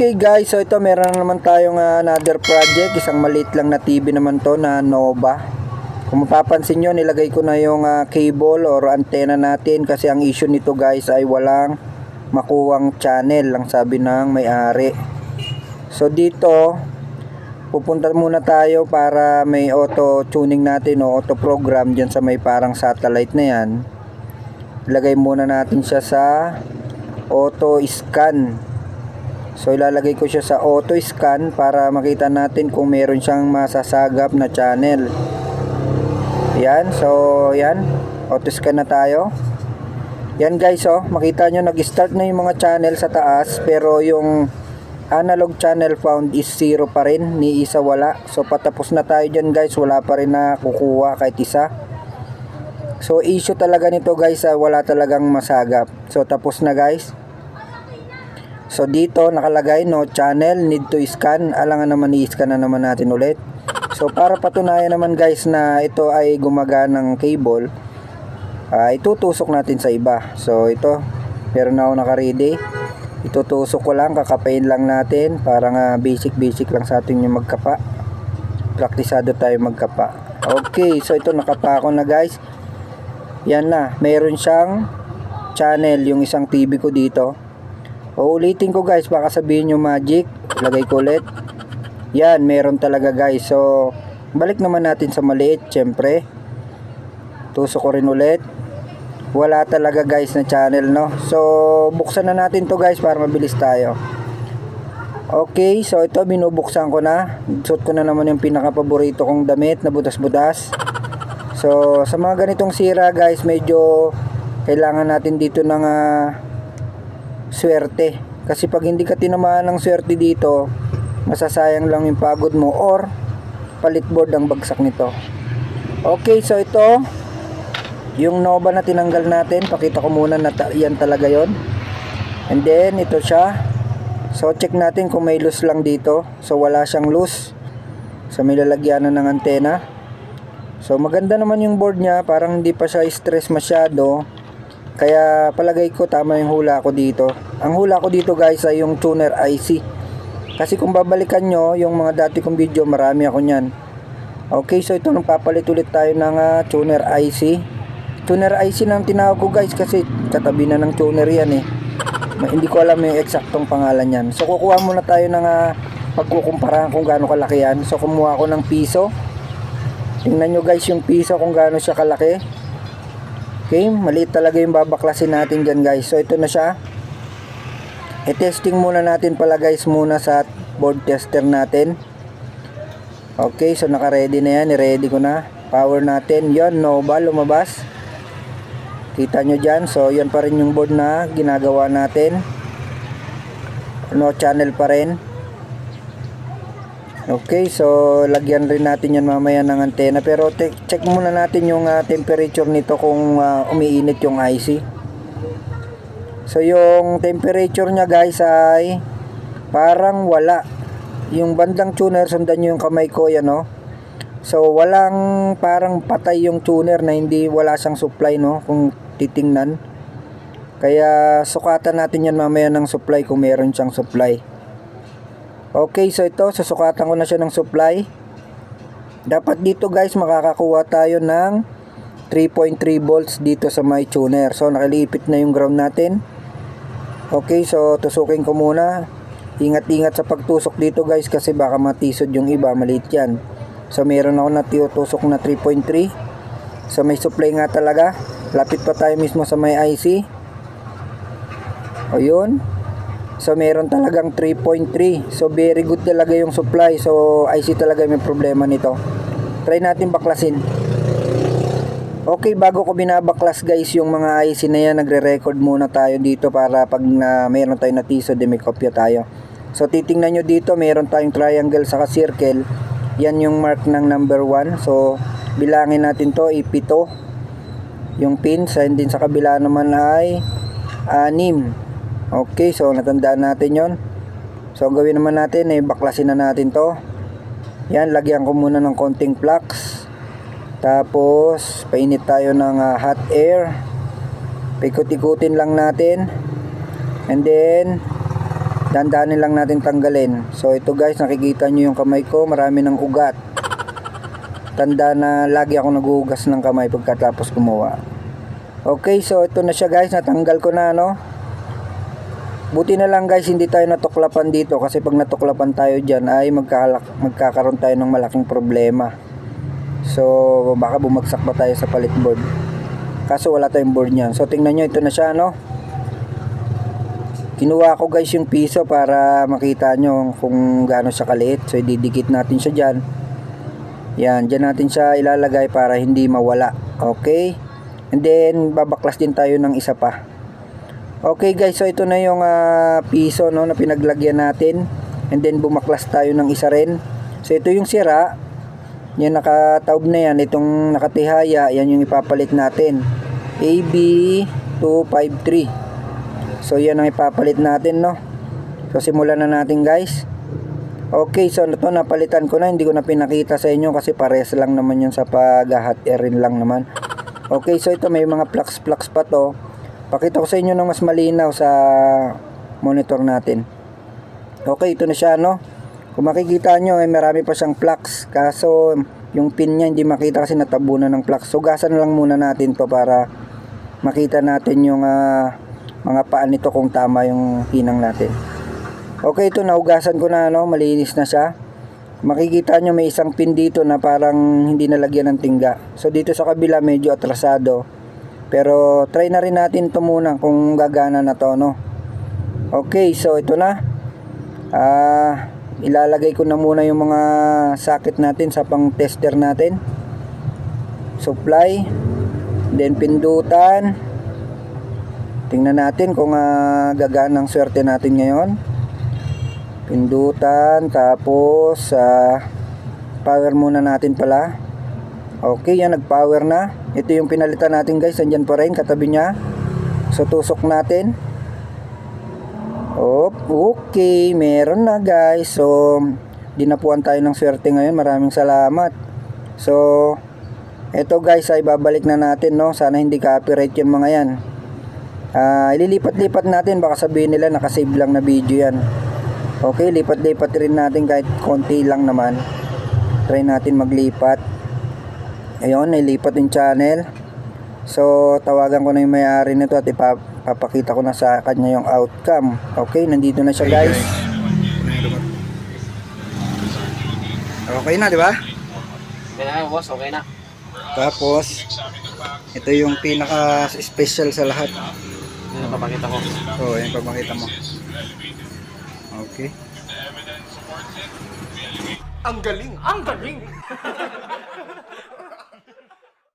Okay guys, so ito meron na naman tayong another project. Isang maliit lang na TV naman to na Nova. Kung mapapansin nyo, nilagay ko na yung cable or antenna natin. Kasi ang issue nito guys ay walang makuwang channel, lang sabi ng may-ari. So dito, pupunta muna tayo para may auto tuning natin o auto program dyan sa may parang satellite na yan. Ilagay muna natin siya sa auto scan. So ilalagay ko siya sa auto scan para makita natin kung meron siyang masasagap na channel. Yan, so yan, auto scan na tayo. Yan guys, oh, makita nyo nag-start na yung mga channel sa taas, pero yung analog channel found is 0 pa rin, ni isa wala. So patapos na tayo dyan guys, wala pa rin na kukuha kahit isa. So issue talaga nito guys, wala talagang masagap. So tapos na guys. So dito nakalagay no channel, need to scan. Alangan naman i-scan na naman natin ulit. So para patunayan naman guys na ito ay gumaganang cable, itutusok natin sa iba. So ito, meron na ako naka-ready. Itutusok ko lang, kakapain lang natin. Parang basic lang sa atin yung magkapa. Praktisado tayo magkapa. Okay, so ito nakapa ko na guys. Yan na, meron siyang channel yung isang TV ko dito. Uulitin ko guys, baka sabihin nyo magic. Lagay ko ulit. Yan, meron talaga guys. So balik naman natin sa maliit. Syempre tusok ko rin ulit. Wala talaga guys na channel, no. So buksan na natin to guys para mabilis tayo. Okay, so ito binubuksan ko na. Suot ko na naman yung pinaka paborito kong damit na butas-butas. So sa mga ganitong sira guys, medyo kailangan natin dito ng swerte. Kasi pag hindi ka tinamaan ng swerte dito, masasayang lang yung pagod mo or palit board ang bagsak nito. Okay, so ito yung Nova na tinanggal natin. Pakita ko muna na yan talaga yon. And then ito siya. So check natin kung may loose lang dito. So wala siyang loose. So may lalagyanan ng antena. So maganda naman yung board niya, parang hindi pa siya stress masyado. Kaya palagay ko tama yung hula ko dito. Ang hula ko dito guys ay yung tuner IC. Kasi kung babalikan nyo yung mga dati kong video, marami ako nyan. Okay, so ito nang papalit ulit tayo ng tuner IC. Tuner IC nang tinawag ko guys kasi katabi na ng tuner yan eh. Hindi ko alam yung eksaktong pangalan yan. So kukuha muna tayo ng pagkukumpara kung gaano kalaki yan. So kumuha ako ng piso. Tingnan nyo guys yung piso kung gaano siya kalaki. Okay, maliit talaga yung babaklasin natin dyan guys. So ito na siya. I-testing muna natin pala guys muna sa board tester natin. Okay, so naka-ready na yan. I-ready ko na. Power natin. Yon, Nova lumabas. Kita nyo dyan. So yan pa rin yung board na ginagawa natin. No channel pa rin. Okay, so lagyan rin natin yan mamaya ng antena. Pero check muna natin yung temperature nito kung umiinit yung IC. So yung temperature nya guys ay parang wala. Yung bandang tuner, sundan nyo yung kamay ko yan, no. So walang, parang patay yung tuner na hindi, wala siyang supply, no, kung titingnan. Kaya sukatan natin yan mamaya ng supply kung meron siyang supply. Okay, so ito, susukatan ko na siya ng supply. Dapat dito guys, makakakuha tayo ng 3.3 volts dito sa my tuner. So nakaliipit na yung ground natin. Okay, so tusukin ko muna. Ingat-ingat sa pagtusok dito guys kasi baka matisod yung iba, maliit yan. So meron ako na tinutusok na 3.3. So may supply nga talaga. Lapit pa tayo mismo sa may IC. O yun. So meron talagang 3.3. So very good talaga yung supply. So IC talaga may problema nito. Try natin baklasin. Okay, bago ko binabaklas guys yung mga IC na yan, nagre-record muna tayo dito para pag meron tayong natisod, may kopya tayo. So titingnan nyo dito, meron tayong triangle saka circle. Yan yung mark ng number 1. So bilangin natin to, ipito yung pins. And din sa kabila naman ay 6. Okay, so natandaan natin yon. So ang gawin naman natin ay baklasin na natin to. Yan, lagyan ko muna ng konting flux. Tapos painit tayo ng hot air. Paikot-ikutin lang natin. And then Dandanin lang natin tanggalin. So ito guys, nakikita nyo yung kamay ko, marami ng ugat. Tanda na lagi ako naghuhugas ng kamay pagkatapos gumawa. Okay, so ito na siya guys, natanggal ko na, no. Buti na lang guys, hindi tayo natuklapan dito, kasi pag natuklapan tayo dyan ay magkakaroon tayo ng malaking problema. So baka bumagsak pa tayo sa palit board, kaso wala tayong board niyan. So tingnan nyo, ito na siya, no. Kinuha ko guys yung piso para makita nyo kung gaano siya kaliit. So ididikit natin siya dyan. Yan, dyan natin siya ilalagay para hindi mawala. Okay, and then babaklas din tayo ng isa pa. Okay guys, so ito na yung piso, no, na pinaglagyan natin. And then bumaklas tayo ng isa rin. So ito yung sira. Yan, nakataob na yan. Itong nakatihaya, yan yung ipapalit natin. AB253. So yan ang ipapalit natin, no. So simulan na natin guys. Okay, so ito napalitan ko na. Hindi ko na pinakita sa inyo kasi pares lang naman yun sa pag-hot air rin lang naman. Okay, so ito may mga flux pa to. Pakita ko sa inyo ng mas malinaw sa monitor natin. Okay, ito na siya, no. Kung makikita nyo, marami pa siyang flux. Kaso yung pin niya hindi makita kasi natabunan ng flux. So gasan lang muna natin to para makita natin yung mga paan nito kung tama yung hinang natin. Okay, ito naugasan ko na, no, malinis na siya. Makikita nyo may isang pin dito na parang hindi nalagyan ng tingga. So dito sa kabila medyo atrasado. Pero try na rin natin ito muna kung gagana na to, no. Okay, so ito na. Ilalagay ko na muna yung mga socket natin sa pang tester natin. Supply, then pindutan. Tingnan natin kung gagana ang swerte natin ngayon. Pindutan, tapos power muna natin pala. Okay, yan, nag-power na. Ito yung pinalitan natin guys, andyan pa rin, katabi niya. So tusok natin. Okay, meron na guys. So dinapuan tayo ng swerte ngayon. Maraming salamat. So ito guys ay babalik na natin, no. Sana hindi copyright yung mga yan. Ililipat-lipat natin, baka sabihin nila nakasave lang na video yan. Okay, lipat-lipat rin natin kahit konti lang naman. Try natin maglipat. Ayun, nilipat yung channel. So tawagan ko na yung may-ari nito at ipapakita ko na sa kanya yung outcome. Okay, nandito na siya guys. Okay na, di ba? Okay na, boss, okay na. Tapos ito yung pinaka-special sa lahat. Yan ang papakita ko. Oo, yan papakita mo. Okay. Ang galing! Ang galing!